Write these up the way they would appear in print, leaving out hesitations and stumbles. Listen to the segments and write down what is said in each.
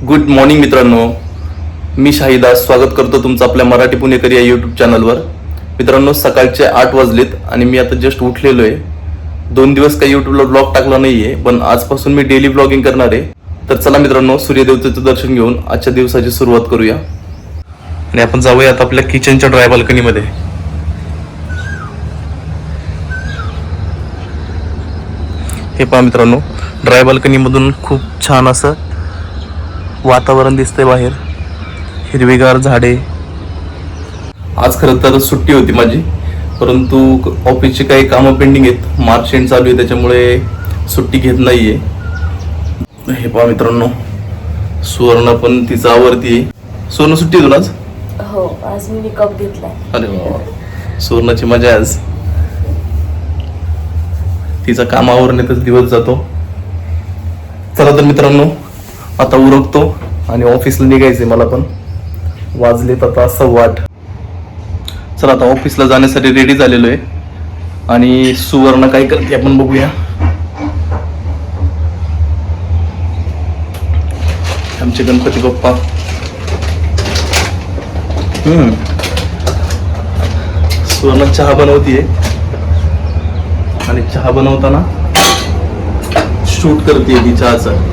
Good morning मित्रांनो, मी शाहिदास स्वागत करतो तुमचं आपल्या मराठी पुणेकरी या यूट्यूब चॅनलवर. मित्रांनो, सकाळचे 8 वाजलेत आणि मी आता जस्ट उठलेलो आहे. 2 दिवस काही यूट्यूबला ब्लॉग टाकला नाहीये, पण आजपासून मी डेली ब्लॉगिंग करणार आहे. तर चला मित्रांनो, सूर्यदेवतेचं दर्शन घेऊन आजच्या दिवसाची सुरुवात करूया आणि आपण जाऊयात आपल्या किचनच्या ड्राय बाल्कनीमध्ये. हे पहा मित्रांनो, ड्राय बाल्कनीमधून खूप छान असं वातावरण दिसतंय. बाहेर हिरवीगार झाडे. आज खरं तर सुट्टी होती माझी, परंतु ऑफिसची काही कामं पेंडिंग आहेत. मार्च एंड चालू आहे, त्याच्यामुळे सुट्टी घेत नाहीये. हे पहा मित्रांनो, सुवर्ण पण तिचा आवडती आहे. सुवर्ण सुट्टी आहे तुला आज? हो, आज मी कप घेतलाय. अरे वा, सुवर्णाची मजा आज. तिचा काम आवरण्यातच दिवस जातो. चला तर मित्रांनो, आता उरकतो आणि ऑफिसला निघायचंय मला पण. वाजलेत आता 8:15. चला आता ऑफिसला जाण्यासाठी रेडी झालेलो आहे आणि सुवर्ण काय करते आपण बघूया. आमचे गणपती बाप्पा. सुवर्ण चहा बनवतीये आणि चहा बनवताना शूट करते ती चहाचं.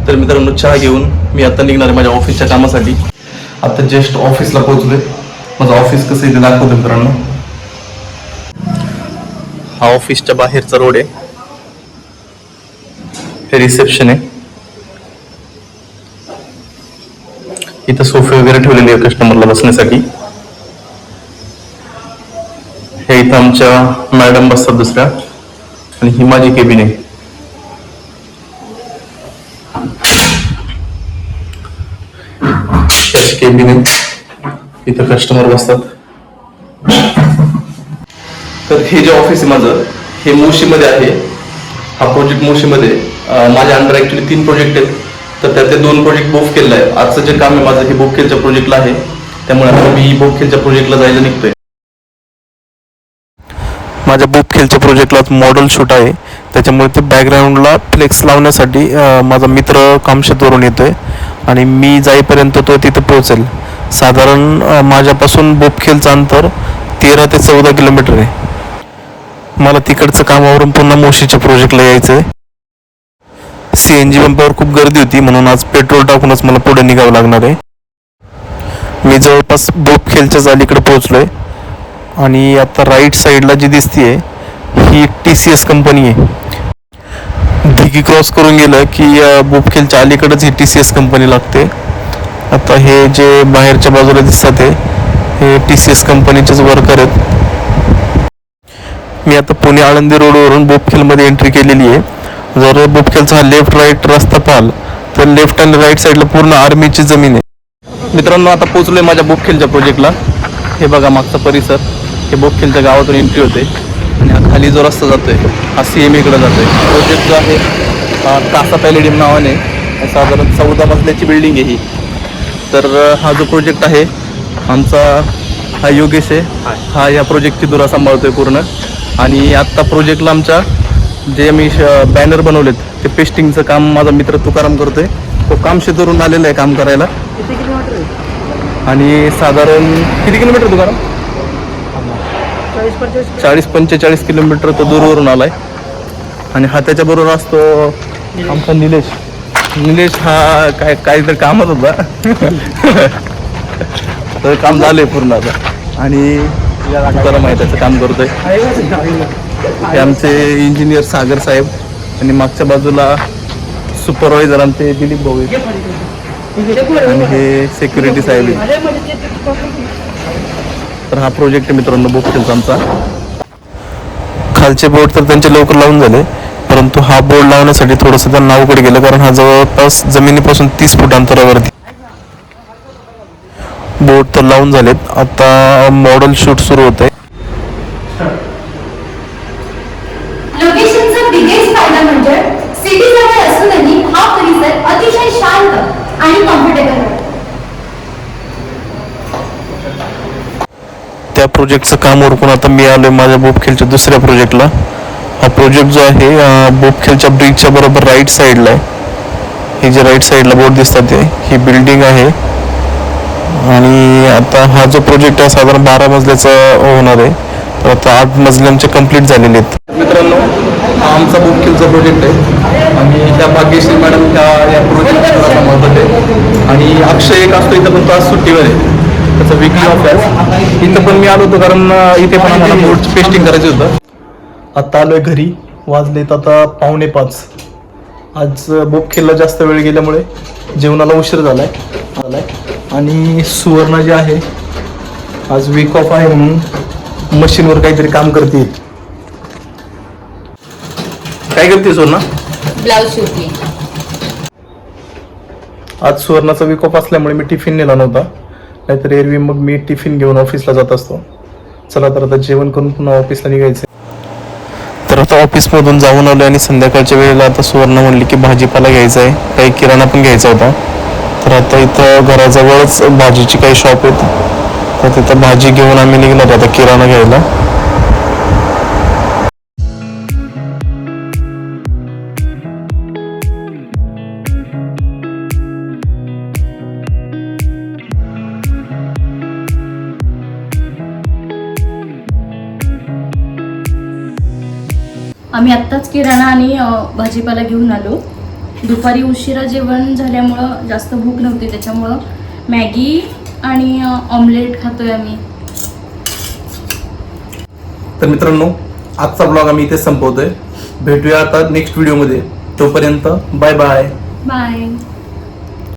तर मित्रांनो, चहा घेऊन मी आता निघणार आहे माझ्या ऑफिसच्या कामासाठी. आता जस्ट ऑफिसला पोहोचलोय. माझं ऑफिस कसं इथे दाखवतो मित्रांनो. हा ऑफिसच्या बाहेरचा रोड आहे. हे रिसेप्शन आहे. इथं सोफे वगैरे ठेवलेले आहे कस्टमरला बसण्यासाठी. हे इथं आमच्या मॅडम बसतात दुसऱ्या, आणि ही माझी केबिन आहे. केबिन आहे, इथं कस्टमर बसतात. तर हे जे ऑफिस आहे माझं, हे मुळशीमध्ये आहे. हा प्रोजेक्ट मुळशीमध्ये. माझ्या अंडर ऍक्च्युली 3 प्रोजेक्ट आहेत, तर त्यातले 2 प्रोजेक्ट बोफखेलला आहे. आजचं जे काम आहे माझं हे बोफखेलच्या प्रोजेक्टला आहे, त्यामुळे आता मी बोफखेलच्या प्रोजेक्टला जायला निघतोय. माझ्या बोफखेलच्या प्रोजेक्टला मॉडेल शूट आहे, त्याच्यामुळे ते बॅकग्राऊंडला फ्लेक्स लावण्यासाठी माझा मित्र कामशेतवरून येतोय आणि मी जाईपर्यंत तो तिथे पोहोचेल. साधारण माझ्यापासून बोफखेलचं अंतर 13 ते 14 किलोमीटर आहे. मला तिकडचं कामावरून पुन्हा मोशीच्या प्रोजेक्टला यायचं आहे. CNG पंपावर खूप गर्दी होती, म्हणून आज पेट्रोल टाकूनच मला पुढे निघावं लागणार आहे. मी जवळपास बोफखेलच्याच अलीकडे पोहोचलोय आणि आता राईट साईडला जी दिसतीये ही TCS कंपनी आहे. दिघी क्रॉस करून गेलं की बोफखेलच्या अलीकडेच ही TCS कंपनी लागते. आता हे जे बाहेरच्या बाजूला दिसतात हे TCS कंपनीचेच वर्कर आहेत. मी आता पुणे आळंदी रोडवरून बोफखेलमध्ये एंट्री केलेली आहे. जर बोफखेलचा हा लेफ्ट राईट रस्ता पाहाल तर लेफ्ट आणि राईट साईडला पूर्ण आर्मीची जमीन आहे. मित्रांनो, आता पोहोचलोय माझ्या बोफखेलच्या प्रोजेक्टला. हे बघा मागचा परिसर. हे बोफखेलच्या गावातून एंट्री होते आणि हा खाली जो रस्ता जातोय हा CMA कडे जातोय. प्रोजेक्ट जो आहे कासा पॅलेडियम नावाने, साधारण 14 मजल्याची बिल्डिंग आहे ही. तर हा जो प्रोजेक्ट आहे आमचा, हा योगेश आहे. हा या प्रोजेक्टची धुरा सांभाळतोय पूर्ण. आणि आत्ता प्रोजेक्टला आमच्या जे मी बॅनर बनवलेत ते पेस्टिंगचं काम माझा मित्र तुकाराम करतोय. तो कामशेतवरून आलेला आहे काम करायला. आणि साधारण किती किलोमीटर तुकाराम? 40-45 किलोमीटर तो दूरवरून आलाय. आणि हा त्याच्याबरोबर असतो आमचा निलेश. हा काहीतरी कामच होता. तर काम झालंय पूर्ण आता. आणि तुकाराम आहे त्याचं काम करतोय. हे आमचे इंजिनियर सागर साहेब आणि मागच्या बाजूला सुपरवायझर आमचे दिलीप भाऊ आहेत आणि हे सिक्युरिटी साहेब आहेत. तर हा प्रोजेक्ट मित्रांनो बोफखेलचा आमचा. खालचे बोर्ड तर त्यांचे लवकर लावून झाले, परंतु हा बोर्ड लावण्यासाठी थोडंसं त्यांना अवघड गेलं, कारण हा जवळपास जमिनीपासून 30 फूट अंतरावरती. बोर्ड तर लावून झालेत. आता मॉडेल शूट सुरू होत आहे. लोकेशनचा बिगेस्ट फायदा म्हणजे सिटी जवळ असूनही हा परिसर अतिशय शांत आणि कम्फर्टेबल आहे. त्या प्रोजेक्टचं काम उरकून आता मी आलोय माझ्या बोफखेलच्या दुसऱ्या प्रोजेक्टला. हा प्रोजेक्ट जो आहे बोपखेलच्या ब्रिजच्या बरोबर राईट साईडला आहे. हे जे राईट साईडला बोर्ड दिसतात ते ही बिल्डिंग आहे. आणि आता हा जो प्रोजेक्ट आहे साधारण 12 मजल्याचा होणार आहे. तर आता 8 मजल्यांचे कंप्लीट झालेले आहेत. मित्रांनो, हा आमचा बोपखेलचा प्रोजेक्ट आहे आणि ह्या भाग्यश्री मॅडम या प्रोजेक्टला मदत आहे. आणि अक्षय एक असतो इथं, पण तो आज सुट्टीवर आहे, त्याचा विकली ऑफ आहे. इथं पण मी आलो होतो कारण इथे पण आम्हाला बोर्ड पेस्टिंग करायचं होतं. आता आलोय घरी, वाजलेत आता 4:45. आज बोपखेलला जास्त वेळ गेल्यामुळे जेवणाला उशीर झालाय. आणि सुवर्णा जी आहे आज वीक ऑफ आहे म्हणून मशीनवर काहीतरी काम करते. काय करते सुवर्णा? ब्लाऊज शिवते. आज सुवर्णाचा वीक ऑफ असल्यामुळे मी टिफिन नेला नव्हता, नाहीतर एरवी मग मी टिफिन घेऊन ऑफिसला जात असतो. चला तर आता जेवण करून पुन्हा ऑफिसला निघायचं. तर आता ऑफिसमधून जाऊन आलो आणि संध्याकाळच्या वेळेला आता सुवर्णा म्हणली की भाजीपाला घ्यायचा आहे, काही किराणा पण घ्यायचा होता. तर आता इथं घराजवळच भाजीची काही शॉप आहेत, तर तिथं भाजी घेऊन आम्ही निघणार आता किराणा घ्यायला. आम्ही आत्ताच किराणा आणि भाजीपाला घेऊन आलो. दुपारी उशिरा जेवण झाल्यामुळं जास्त भूक नव्हती, त्याच्यामुळं मॅगी आणि ऑमलेट खातोय आम्ही. तर मित्रांनो, आजचा ब्लॉग आम्ही इथे संपवतोय. भेटूया आता नेक्स्ट व्हिडिओमध्ये. तोपर्यंत बाय बाय. बाय.